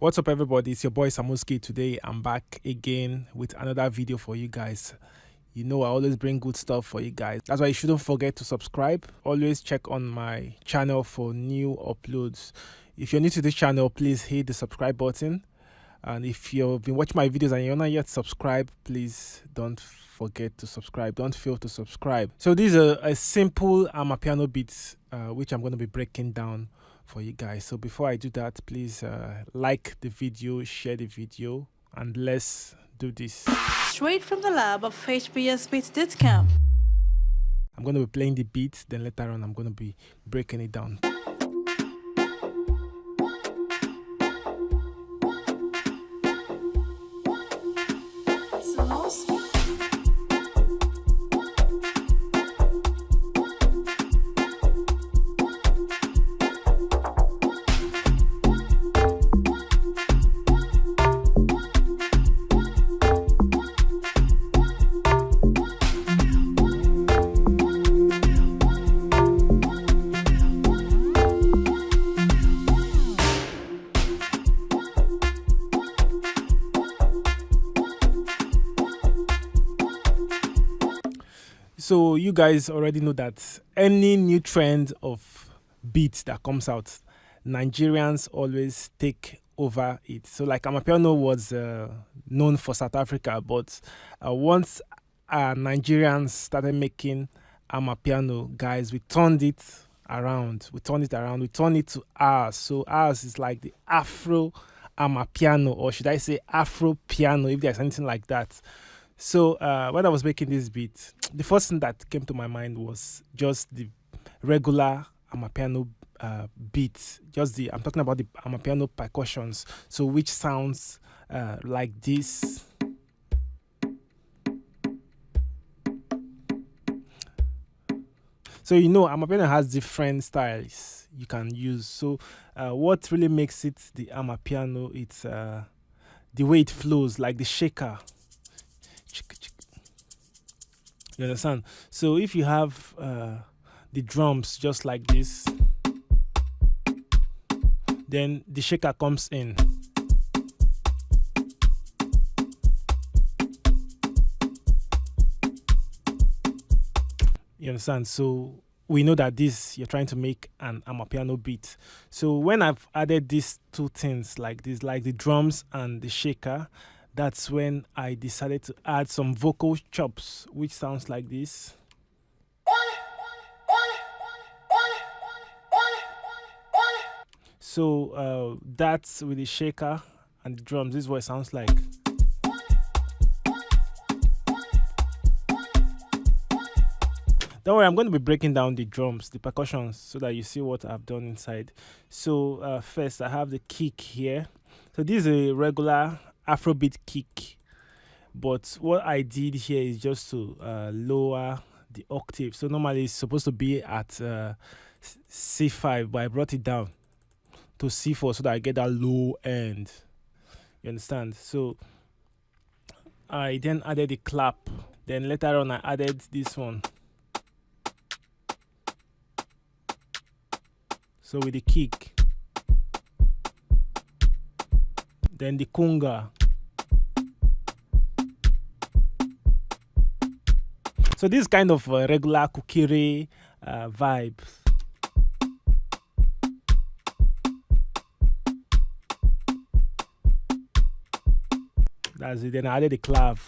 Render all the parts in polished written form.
What's up, everybody? It's your boy Samuski. Today I'm back again with another video for you guys. You know I always bring good stuff for you guys. That's why you shouldn't forget to subscribe. Always check on my channel for new uploads. If you're new to this channel, please hit the subscribe button. And if you've been watching my videos and you're not yet subscribed, please don't forget to subscribe. Don't fail to subscribe. So this is a simple AmaPiano beat which I'm going to be breaking down for you guys. So before I do that, please like the video, share the video, and let's do this. Straight from the lab of HbsBeats.com. I'm going to be playing the beat, then later on I'm going to be breaking it down. So you guys already know that any new trend of beats that comes out, Nigerians always take over it. So like AmaPiano was known for South Africa, but once Nigerians started making AmaPiano, guys, we turned it around. We turned it to ours. So ours is like the Afro AmaPiano, or should I say Afro piano, if there's anything like that. So when I was making this beat, the first thing that came to my mind was just the regular AmaPiano beat. I'm talking about the AmaPiano percussions. So which sounds like this. So you know, AmaPiano has different styles you can use. So what really makes it the AmaPiano, it's the way it flows, like the shaker. You understand? So if you have the drums just like this, then the shaker comes in. You understand? So we know that this, you're trying to make an AmaPiano beat. So when I've added these two things like this, like the drums and the shaker, that's when I decided to add some vocal chops, which sounds like this. So that's with the shaker and the drums. This is what it sounds like. Don't worry, I'm going to be breaking down the drums, the percussions, so that you see what I've done inside. So first, I have the kick here. So this is a regular Afrobeat kick, but what I did here is just to lower the octave. So normally it's supposed to be at C5, but I brought it down to C4 so that I get that low end. You understand? So I then added the clap. Then later on I added this one. So with the kick. Then the conga. So this kind of regular kukere vibes. That's it. Then I added the clav.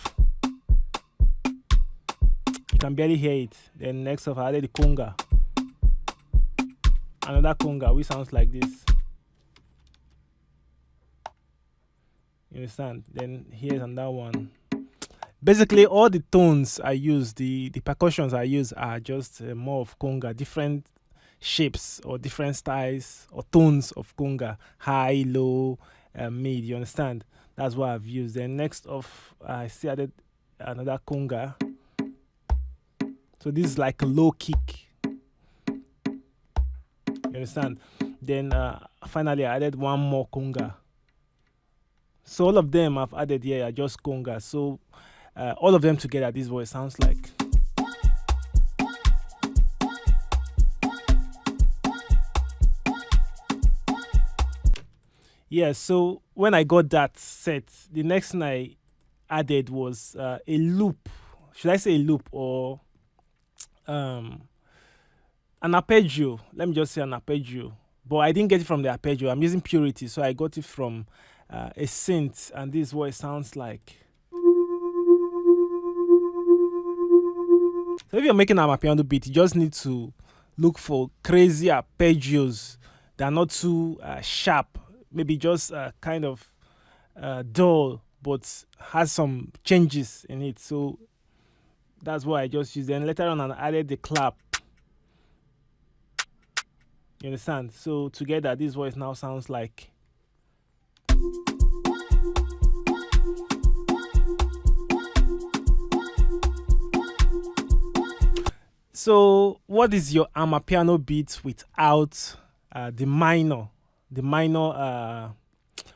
You can barely hear it. Then next off I added the conga. Another conga which sounds like this. You understand? Then here's another one. Basically, all the tones I use, the percussions I use are just more of conga, different shapes or different styles or tones of conga, high, low, mid. You understand? That's what I've used. Then next off, I still added another conga. So this is like a low kick. You understand? Then finally, I added one more conga. So all of them I've added here are just conga. So all of them together, this is what it sounds like. Yeah, so when I got that set, the next thing I added was a loop. Should I say a loop or um, an arpeggio? Let me just say an arpeggio. But I didn't get it from the arpeggio. I'm using Purity, so I got it from a synth, and this is what it sounds like. So if you're making an AmaPiano beat, you just need to look for crazy arpeggios that are not too sharp, maybe just kind of dull, but has some changes in it. So that's what I just used. Then later on, I added the clap. You understand? So together, this voice now sounds like. So what is your AmaPiano beat without the minor? The minor,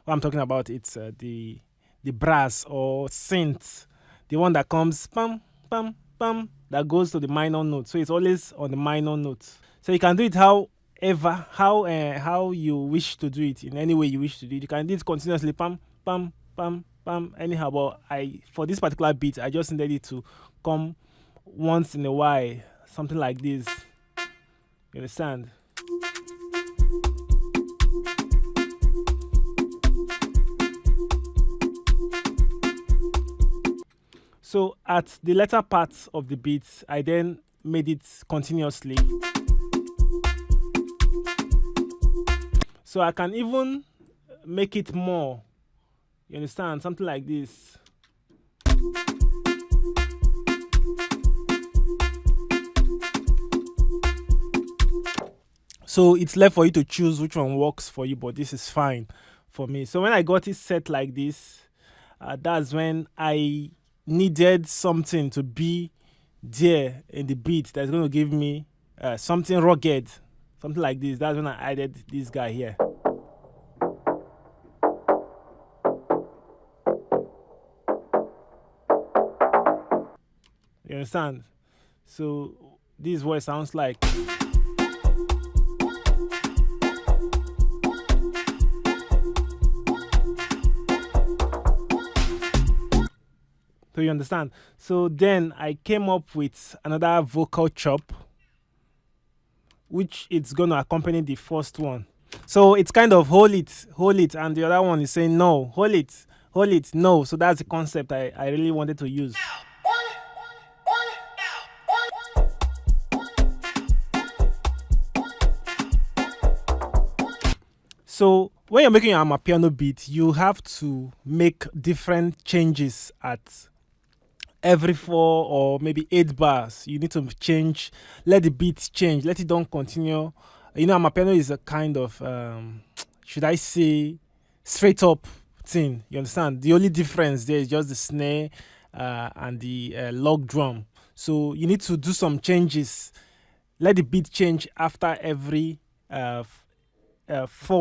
what I'm talking about, it's the brass or synth, the one that comes pam pam pam that goes to the minor note. So it's always on the minor note. So you can do it how you wish to do it, in any way you wish to do it. You can do it continuously pam pam pam pam anyhow. But for this particular beat, I just needed it to come once in a while, something like this. You understand? So at the latter part of the beat, I then made it continuously. So I can even make it more. You understand? Something like this. So it's left for you to choose which one works for you, but this is fine for me. So when I got it set like this, that's when I needed something to be there in the beat that's going to give me something rugged, something like this. That's when I added this guy here. You understand? So this is what it sounds like. So you understand? So then I came up with another vocal chop, which it's going to accompany the first one. So it's kind of hold it, and the other one is saying no, hold it, no. So that's the concept I really wanted to use. So when you're making your AmaPiano beat, you have to make different changes at every 4 or maybe 8 bars. You need to change, let the beat change, let it don't continue. You know, AmaPiano is a kind of should I say straight up thing. You understand? The only difference there is just the snare and the log drum. So you need to do some changes. Let the beat change after every 4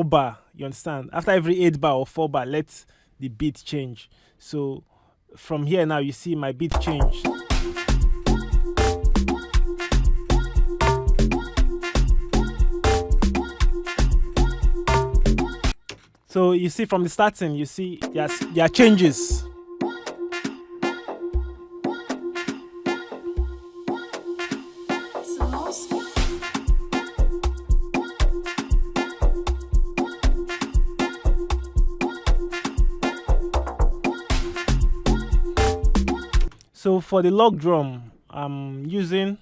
bar. You understand? After every 8 bar or 4 bar, let the beat change. So from here now, you see my beat change. So you see from the starting, you see there are changes. So for the log drum, I'm using,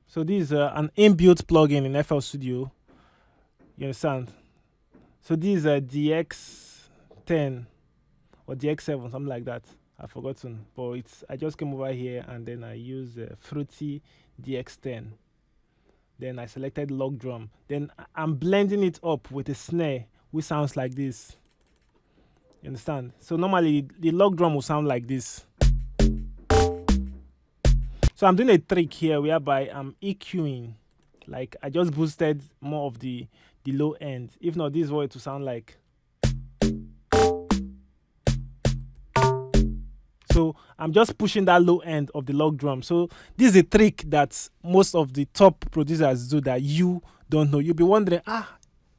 so this is an inbuilt plugin in FL Studio. You understand? So this is a DX10 or DX7, something like that. I've forgotten, but I just came over here and then I use Fruity DX10. Then I selected log drum. Then I'm blending it up with a snare, which sounds like this. You understand? So normally the log drum will sound like this. So I'm doing a trick here whereby I'm EQing. Like I just boosted more of the low end. If not, this is what it will sound like. So I'm just pushing that low end of the log drum. So this is a trick that most of the top producers do that you don't know. You'll be wondering,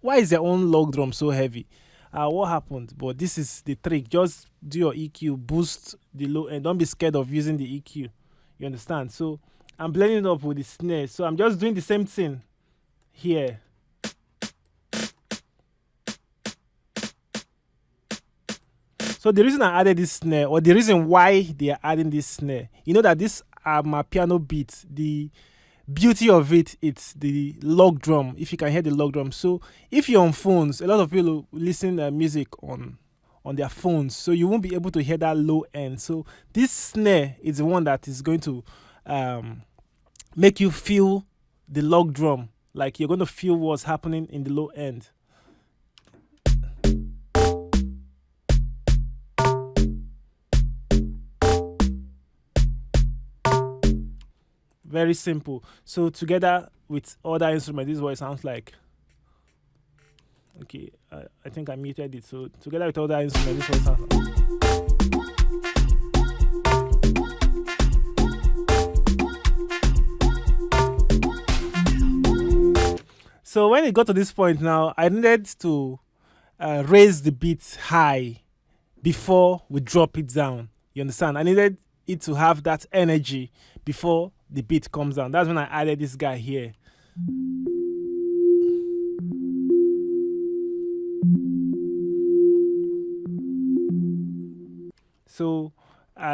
why is their own log drum so heavy? what happened? But this is the trick. Just do your EQ, boost the low end. Don't be scared of using the EQ. You understand? So I'm blending it up with the snare. So I'm just doing the same thing here. So the reason I added this snare, or the reason why they are adding this snare, you know that this AmaPiano beat, the beauty of it, it's the log drum. If you can hear the log drum. So if you're on phones, a lot of people listen music on their phones, so you won't be able to hear that low end. So this snare is the one that is going to make you feel the log drum, like you're going to feel what's happening in the low end. Very simple. So together with other instruments, this is what it sounds like. Okay, I think I muted it. So together with other instruments, this is what it sounds like. So when it got to this point now, I needed to raise the beat high before we drop it down. You understand? I needed it to have that energy before the beat comes down. That's when I added this guy here. So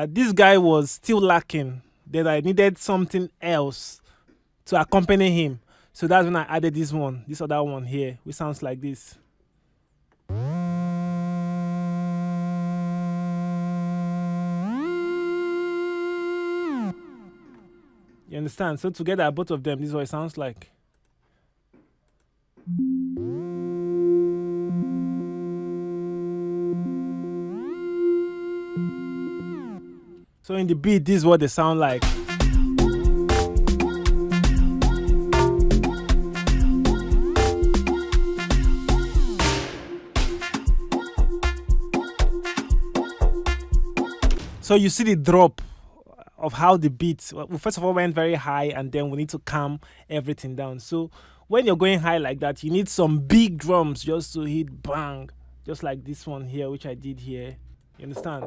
this guy was still lacking. Then I needed something else to accompany him. So that's when I added this one, this other one here, which sounds like this. You understand? So together, both of them, this is what it sounds like. So in the beat, this is what they sound like. So you see the drop of how the beat, well, first of all, went very high, and then we need to calm everything down. So when you're going high like that, you need some big drums just to hit bang, just like this one here, which I did here. You understand?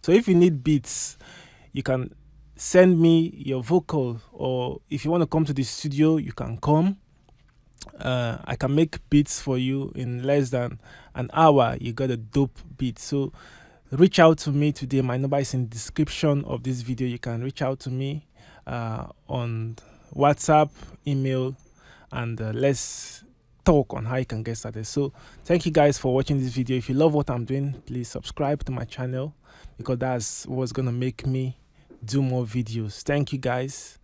So if you need beats, you can send me your vocal, or if you want to come to the studio, you can come. I can make beats for you in less than an hour. You got a dope beat. So reach out to me today. My number is in the description of this video. You can reach out to me on WhatsApp, email, and let's talk on how you can get started. So thank you guys for watching this video. If you love what I'm doing, please subscribe to my channel, because that's what's gonna make me do more videos. Thank you guys.